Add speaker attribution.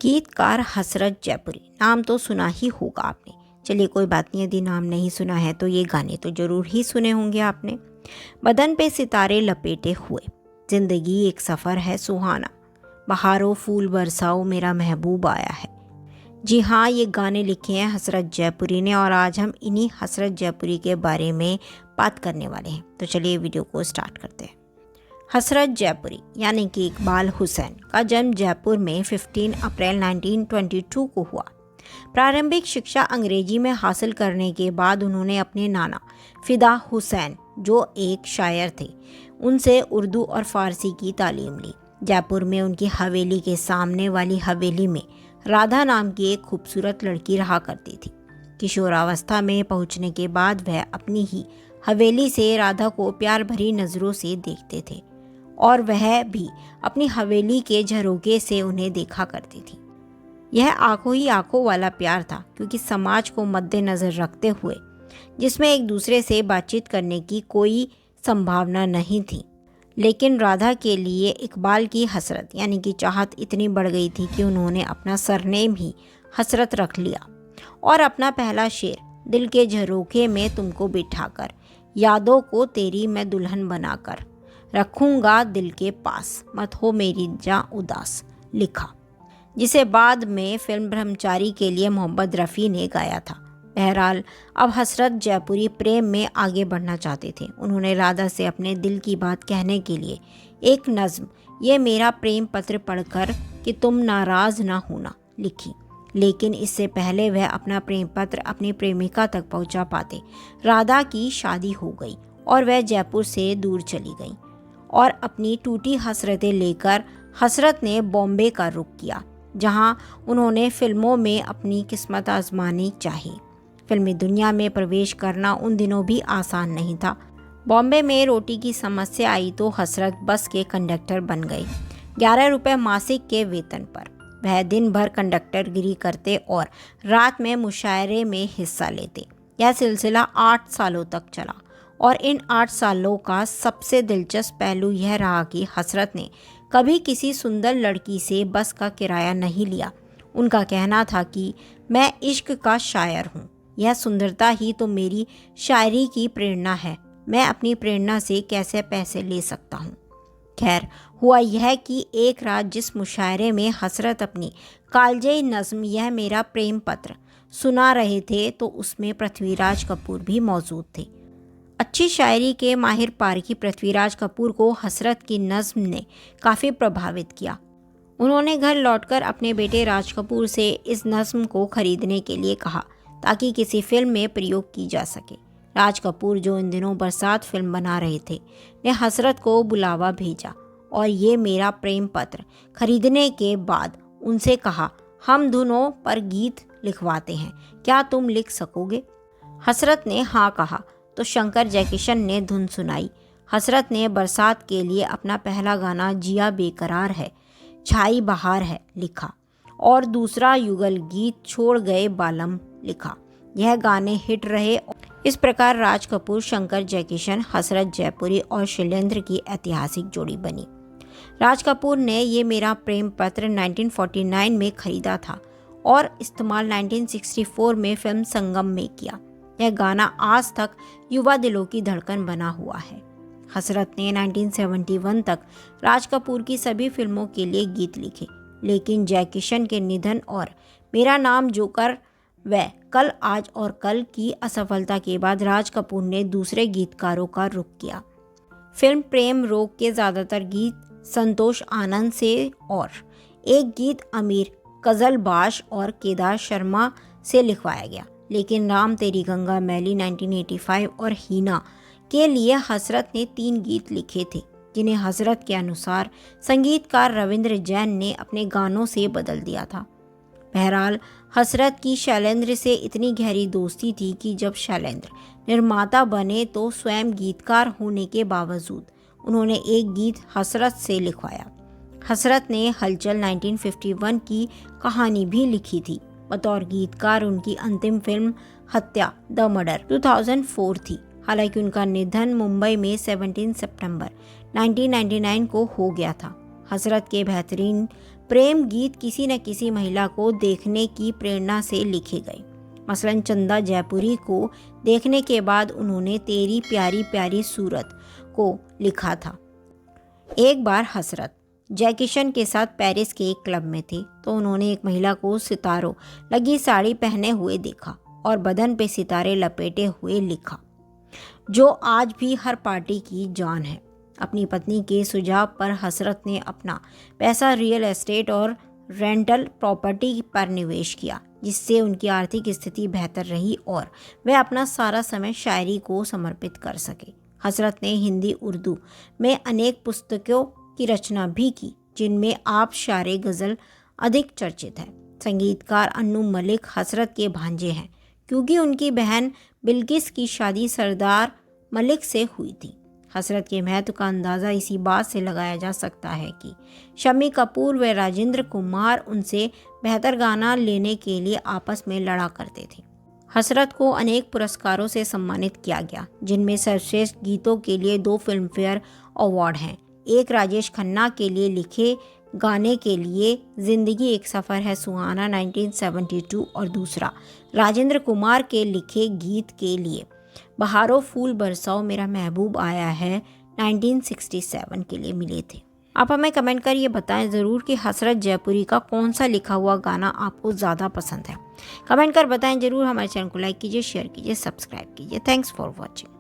Speaker 1: गीतकार हसरत जयपुरी, नाम तो सुना ही होगा आपने। चलिए कोई बात नहीं, यदि नाम नहीं सुना है तो ये गाने तो ज़रूर ही सुने होंगे आपने। बदन पे सितारे लपेटे हुए, जिंदगी एक सफ़र है सुहाना, बहारों फूल बरसाओ मेरा महबूब आया है। जी हाँ, ये गाने लिखे हैं हसरत जयपुरी ने और आज हम इन्हीं हसरत जयपुरी के बारे में बात करने वाले हैं। तो चलिए वीडियो को स्टार्ट करते हैं। हसरत जयपुरी यानी कि इकबाल हुसैन का जन्म जयपुर में 15 अप्रैल 1922 को हुआ। प्रारंभिक शिक्षा अंग्रेजी में हासिल करने के बाद उन्होंने अपने नाना फिदा हुसैन, जो एक शायर थे, उनसे उर्दू और फारसी की तालीम ली। जयपुर में उनकी हवेली के सामने वाली हवेली में राधा नाम की एक खूबसूरत लड़की रहा करती थी। किशोरावस्था में पहुंचने के बाद वह अपनी ही हवेली से राधा को प्यार भरी नज़रों से देखते थे और वह भी अपनी हवेली के झरोखे से उन्हें देखा करती थी। यह आंखों ही आंखों वाला प्यार था, क्योंकि समाज को मद्देनज़र रखते हुए जिसमें एक दूसरे से बातचीत करने की कोई संभावना नहीं थी। लेकिन राधा के लिए इकबाल की हसरत यानी कि चाहत इतनी बढ़ गई थी कि उन्होंने अपना सरनेम ही हसरत रख लिया और अपना पहला शेर, दिल के झरोखे में तुमको बिठाकर, यादों को तेरी मैं दुल्हन बनाकर, रखूंगा दिल के पास, मत हो मेरी जा उदास, लिखा, जिसे बाद में फिल्म ब्रह्मचारी के लिए मोहम्मद रफ़ी ने गाया था। बहरहाल अब हसरत जयपुरी प्रेम में आगे बढ़ना चाहते थे। उन्होंने राधा से अपने दिल की बात कहने के लिए एक नज़्म, ये मेरा प्रेम पत्र पढ़कर कि तुम नाराज़ ना होना, लिखी। लेकिन इससे पहले वह अपना प्रेम पत्र अपनी प्रेमिका तक पहुंचा पाते, राधा की शादी हो गई और वह जयपुर से दूर चली गई और अपनी टूटी हसरतें लेकर हसरत ने बॉम्बे का रुख किया, जहां उन्होंने फिल्मों में अपनी किस्मत आजमानी चाही। फिल्मी दुनिया में प्रवेश करना उन दिनों भी आसान नहीं था। बॉम्बे में रोटी की समस्या आई तो हसरत बस के कंडक्टर बन गए। 11 रुपये मासिक के वेतन पर वह दिन भर कंडक्टरगिरी करते और रात में मुशायरे में हिस्सा लेते। यह सिलसिला 8 सालों तक चला और इन 8 सालों का सबसे दिलचस्प पहलू यह रहा कि हसरत ने कभी किसी सुंदर लड़की से बस का किराया नहीं लिया। उनका कहना था कि मैं इश्क का शायर हूँ, यह सुंदरता ही तो मेरी शायरी की प्रेरणा है, मैं अपनी प्रेरणा से कैसे पैसे ले सकता हूँ। खैर, हुआ यह कि एक रात जिस मुशायरे में हसरत अपनी कालजयी नज़्म यह मेरा प्रेम पत्र सुना रहे थे तो उसमें पृथ्वीराज कपूर भी मौजूद थे। अच्छी शायरी के माहिर पारखी पृथ्वीराज कपूर को हसरत की नज़्म ने काफ़ी प्रभावित किया। उन्होंने घर लौटकर अपने बेटे राज कपूर से इस नज़्म को खरीदने के लिए कहा ताकि किसी फिल्म में प्रयोग की जा सके। राज कपूर, जो इन दिनों बरसात फिल्म बना रहे थे, ने हसरत को बुलावा भेजा और ये मेरा प्रेम पत्र खरीदने के बाद उनसे कहा, हम दोनों पर गीत लिखवाते हैं, क्या तुम लिख सकोगे? हसरत ने हाँ कहा तो शंकर जयकिशन ने धुन सुनाई। हसरत ने बरसात के लिए अपना पहला गाना जिया बेकरार है, छाई बहार है लिखा और दूसरा युगल गीत छोड़ गए बालम लिखा। यह गाने हिट रहे। इस प्रकार राज कपूर, शंकर जयकिशन, हसरत जयपुरी और शैलेंद्र की ऐतिहासिक जोड़ी बनी। राज कपूर ने ये मेरा प्रेम पत्र 1949 में खरीदा था और इस्तेमाल 1964 में फिल्म संगम में किया। यह गाना आज तक युवा दिलों की धड़कन बना हुआ है। हसरत ने 1971 तक राज कपूर की सभी फिल्मों के लिए गीत लिखे, लेकिन जयकिशन के निधन और मेरा नाम जोकर व कल आज और कल की असफलता के बाद राज कपूर ने दूसरे गीतकारों का रुख किया। फिल्म प्रेम रोग के ज़्यादातर गीत संतोष आनंद से और एक गीत अमीर कजलबाश और केदार शर्मा से लिखवाया गया। लेकिन राम तेरी गंगा मैली 1985 और हीना के लिए हसरत ने 3 गीत लिखे थे, जिन्हें हसरत के अनुसार संगीतकार रविंद्र जैन ने अपने गानों से बदल दिया था। बहरहाल हसरत की शैलेंद्र से इतनी गहरी दोस्ती थी कि जब शैलेंद्र निर्माता बने तो स्वयं गीतकार होने के बावजूद उन्होंने एक गीत हसरत से लिखवाया। हसरत ने हलचल 1951 की कहानी भी लिखी थी। बतौर गीतकार उनकी अंतिम फिल्म हत्या द मर्डर 2004 थी। हालांकि उनका निधन मुंबई में 17 सितंबर 1999 को हो गया था। हसरत के बेहतरीन प्रेम गीत किसी न किसी महिला को देखने की प्रेरणा से लिखे गए। मसलन चंदा जयपुरी को देखने के बाद उन्होंने तेरी प्यारी प्यारी सूरत को लिखा था। एक बार हसरत जय किशन के साथ पेरिस के एक क्लब में थे तो उन्होंने एक महिला को सितारों लगी साड़ी पहने हुए देखा और बदन पे सितारे लपेटे हुए लिखा, जो आज भी हर पार्टी की जान है। अपनी पत्नी के सुझाव पर हसरत ने अपना पैसा रियल एस्टेट और रेंटल प्रॉपर्टी पर निवेश किया, जिससे उनकी आर्थिक स्थिति बेहतर रही और वे अपना सारा समय शायरी को समर्पित कर सके। हसरत ने हिंदी उर्दू में अनेक पुस्तकों की रचना भी की, जिनमें आप शारे गज़ल अधिक चर्चित है। संगीतकार अन्नू मलिक हसरत के भांजे हैं, क्योंकि उनकी बहन बिल्किस की शादी सरदार मलिक से हुई थी। हसरत के महत्व का अंदाज़ा इसी बात से लगाया जा सकता है कि शम्मी कपूर व राजेंद्र कुमार उनसे बेहतर गाना लेने के लिए आपस में लड़ा करते थे। हसरत को अनेक पुरस्कारों से सम्मानित किया गया, जिनमें सर्वश्रेष्ठ गीतों के लिए 2 फिल्मफेयर अवार्ड हैं। एक राजेश खन्ना के लिए लिखे गाने के लिए जिंदगी एक सफ़र है सुहाना 1972 और दूसरा राजेंद्र कुमार के लिखे गीत के लिए बहारों फूल बरसाओ मेरा महबूब आया है 1967 के लिए मिले थे। आप हमें कमेंट कर ये बताएं ज़रूर कि हसरत जयपुरी का कौन सा लिखा हुआ गाना आपको ज़्यादा पसंद है। कमेंट कर बताएं ज़रूर। हमारे चैनल को लाइक कीजिए, शेयर कीजिए, सब्सक्राइब कीजिए। Thanks for watching.